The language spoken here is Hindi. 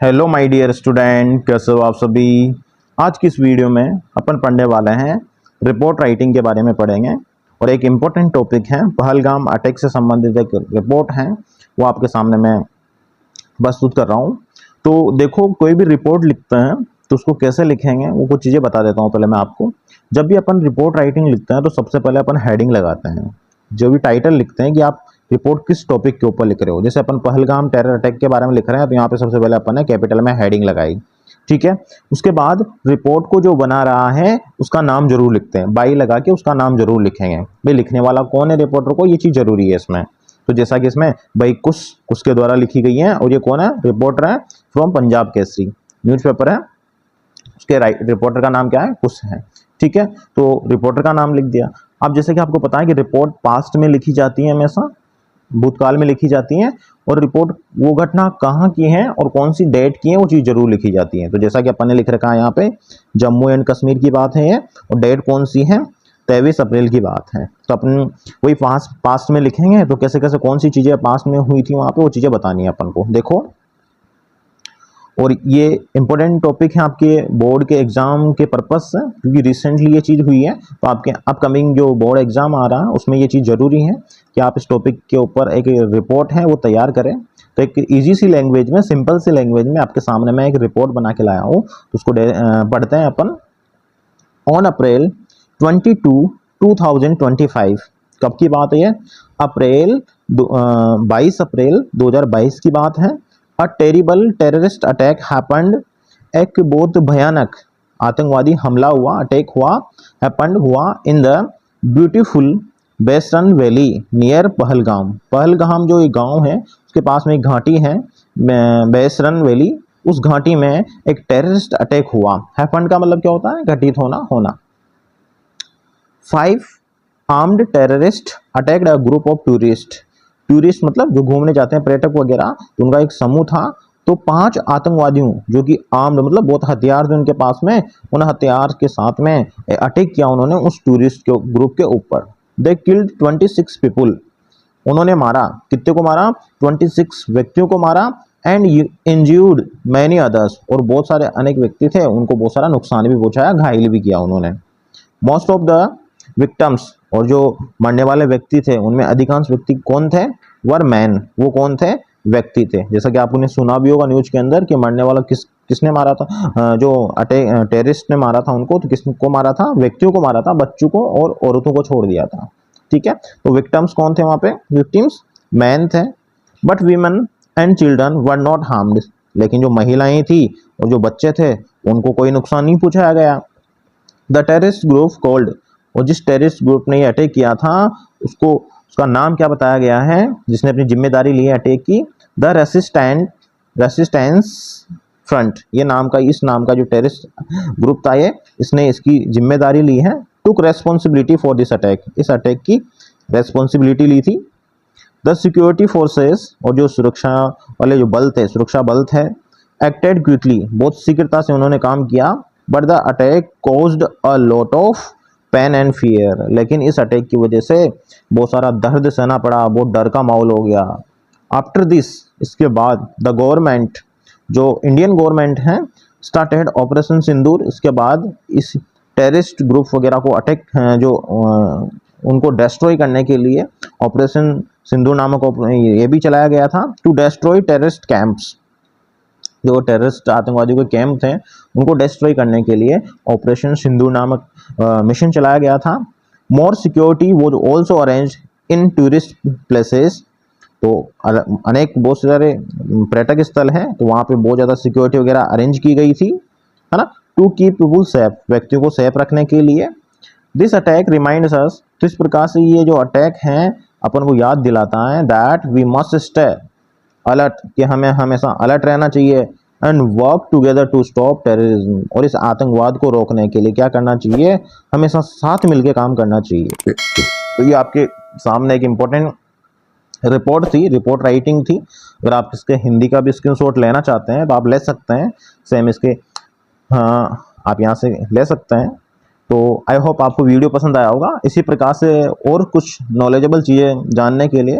हेलो माय डियर स्टूडेंट, कैसे हो आप सभी। आज की इस वीडियो में अपन पढ़ने वाले हैं रिपोर्ट राइटिंग के बारे में पढ़ेंगे और एक इम्पोर्टेंट टॉपिक है पहलगाम अटैक से संबंधित एक रिपोर्ट है, वो आपके सामने मैं प्रस्तुत कर रहा हूँ। तो देखो, कोई भी रिपोर्ट लिखते हैं तो उसको कैसे लिखेंगे वो कुछ चीज़ें बता देता हूँ पहले मैं आपको। जब भी अपन रिपोर्ट राइटिंग लिखते हैं तो सबसे पहले अपन हेडिंग लगाते हैं, जो भी टाइटल लिखते हैं कि आप रिपोर्ट किस टॉपिक के ऊपर लिख रहे हो। जैसे अपन पहलगाम टेरर अटैक के बारे में लिख रहे हैं तो यहाँ पे सबसे पहले अपन ने कैपिटल में हेडिंग लगाई, ठीक है। उसके बाद रिपोर्ट को जो बना रहा है उसका नाम जरूर लिखते हैं, बाई लगा के उसका नाम जरूर लिखेंगे। भाई लिखने वाला कौन है रिपोर्टर को, ये चीज़ जरूरी है इसमें। तो जैसा कि इसमें भाई कुछ के द्वारा लिखी गई है और ये कौन है, रिपोर्टर है फ्रॉम पंजाब केसरी न्यूज़पेपर है, उसके रिपोर्टर का नाम क्या है, कुछ है, ठीक है। तो रिपोर्टर का नाम लिख दिया। अब जैसे कि आपको पता है कि रिपोर्ट पास्ट में लिखी जाती है, हमेशा भूतकाल में लिखी जाती हैं, और रिपोर्ट वो घटना कहाँ की है और कौन सी डेट की है वो चीज़ जरूर लिखी जाती है। तो जैसा कि अपन ने लिख रखा है यहाँ पे जम्मू एंड कश्मीर की बात है ये, और डेट कौन सी है, 23 अप्रैल की बात है। तो अपन वही पास्ट में लिखेंगे तो कैसे कैसे कौन सी चीज़ें पास्ट में हुई थी वहाँ पे वो चीज़ें बतानी है अपन को। देखो, और ये इंपॉर्टेंट टॉपिक है आपके बोर्ड के एग्जाम के पर्पस से, क्योंकि रिसेंटली ये चीज़ हुई है। तो आपके अपकमिंग जो बोर्ड एग्जाम आ रहा है उसमें ये चीज़ जरूरी है कि आप इस टॉपिक के ऊपर एक रिपोर्ट है वो तैयार करें। तो एक इजी सी लैंग्वेज में, सिंपल सी लैंग्वेज में आपके सामने मैं एक रिपोर्ट बना के लाया हूँ, तो उसको पढ़ते हैं अपन। ऑन अप्रैल 22 2025, कब की बात है ये, अप्रैल 22 अप्रैल 2022 की बात है। A terrible terrorist attack happened, एक बहुत भयानक आतंकवादी हमला हुआ, अटैक हुआ, हैपेंड हुआ in the beautiful Baisaran valley near Pahalgam. Pahalgam जो एक गांव है उसके पास में एक घाटी है बेसरन वैली, उस घाटी में एक टेररिस्ट अटैक हुआ। हैपेंड का मतलब क्या होता है, घटित होना, होना। 5 armed terrorist attacked a group of tourist, tourist मतलब जो घूमने जाते हैं, पर्यटक वगैरह, तो उनका एक समूह था। तो 5 आतंकवादियों जो कि आर्म्ड मतलब बहुत हथियार थे उनके पास में, उन हथियार के साथ में अटैक किया उन्होंने उस टूरिस्ट के ग्रुप के ऊपर। दे किल्ड 26 पीपुल, उन्होंने मारा, कितने को मारा, 26 व्यक्तियों को मारा। एंड इंज्यूर्ड मैनी अदर्स, और बहुत सारे अनेक व्यक्ति थे उनको बहुत सारा नुकसान भी पहुंचाया, घायल भी किया उन्होंने। मोस्ट ऑफ द विक्टम्स, और जो मरने वाले व्यक्ति थे उनमें अधिकांश व्यक्ति कौन थे, वर मैन, वो कौन थे, व्यक्ति थे। जैसा कि आपने सुना भी होगा न्यूज के अंदर कि मरने वाला किसने मारा था, जो टेररिस्ट ने मारा था उनको, तो किसको मारा था, व्यक्तियों को मारा था, बच्चों को और औरतों को छोड़ दिया था, ठीक है। तो विक्टिम्स कौन थे वहां पे, विक्टिम्स मैन थे। But women and children were not harmed, लेकिन जो महिलाएं थी और जो बच्चे थे उनको कोई नुकसान नहीं पहुंचाया गया। द टेररिस्ट ग्रुप कॉल्ड, और जिस टेररिस्ट ग्रुप ने अटैक किया था उसको, उसका नाम क्या बताया गया है, जिसने अपनी जिम्मेदारी ली है अटैक की, द रेसिस्टेंस फ्रंट, ये नाम का, इस नाम का जो टेररिस्ट ग्रुप था ये, इसने इसकी जिम्मेदारी ली है। टुक रेस्पॉन्सिबिलिटी फॉर दिस अटैक, इस अटैक की रेस्पॉन्सिबिलिटी ली थी। द सिक्योरिटी फोर्सेस, और जो सुरक्षा वाले जो बल थे, सुरक्षा बल थे, एक्टेड क्विकली, बहुत शीघ्रता से उन्होंने काम किया। But the attack caused a lot of pain and fear, लेकिन इस अटैक की वजह से बहुत सारा दर्द सहना पड़ा, बहुत डर का माहौल हो गया। आफ्टर दिस, इसके बाद द गवर्नमेंट, जो इंडियन गवर्नमेंट है, स्टार्टेड ऑपरेशन सिंदूर, इसके बाद इस टेररिस्ट ग्रुप वगैरह को अटैक जो उनको डिस्ट्रॉय करने के लिए ऑपरेशन सिंदूर नामक ये भी चलाया गया था, टू डिस्ट्रॉय टेररिस्ट कैंप्स, जो टेररिस्ट आतंकवादियों के कैंप थे उनको डिस्ट्रॉय करने के लिए ऑपरेशन सिंदूर नामक मिशन चलाया गया था। More security was also arrange in tourist places, तो अनेक बहुत सारे पर्यटक स्थल हैं तो वहाँ पे बहुत ज़्यादा सिक्योरिटी वगैरह अरेंज की गई थी, है ना, टू कीप पीपुल सेफ, व्यक्तियों को सेफ रखने के लिए। दिस अटैक रिमाइंड्स अस, तो इस प्रकार से ये जो अटैक है अपन को याद दिलाता है that we must stay alert, कि हमें हमेशा अलर्ट रहना चाहिए। And work together to stop terrorism, और इस आतंकवाद को रोकने के लिए क्या करना चाहिए, हमेशा साथ मिलकर काम करना चाहिए। तो ये आपके सामने एक इम्पोर्टेंट रिपोर्ट थी, रिपोर्ट राइटिंग थी। अगर आप इसके हिंदी का भी स्क्रीनशॉट लेना चाहते हैं तो आप ले सकते हैं, सेम इसके, हाँ आप यहाँ से ले सकते हैं। तो आई होप आपको वीडियो पसंद आया होगा। इसी प्रकार से और कुछ नॉलेजेबल चीज़ें जानने के लिए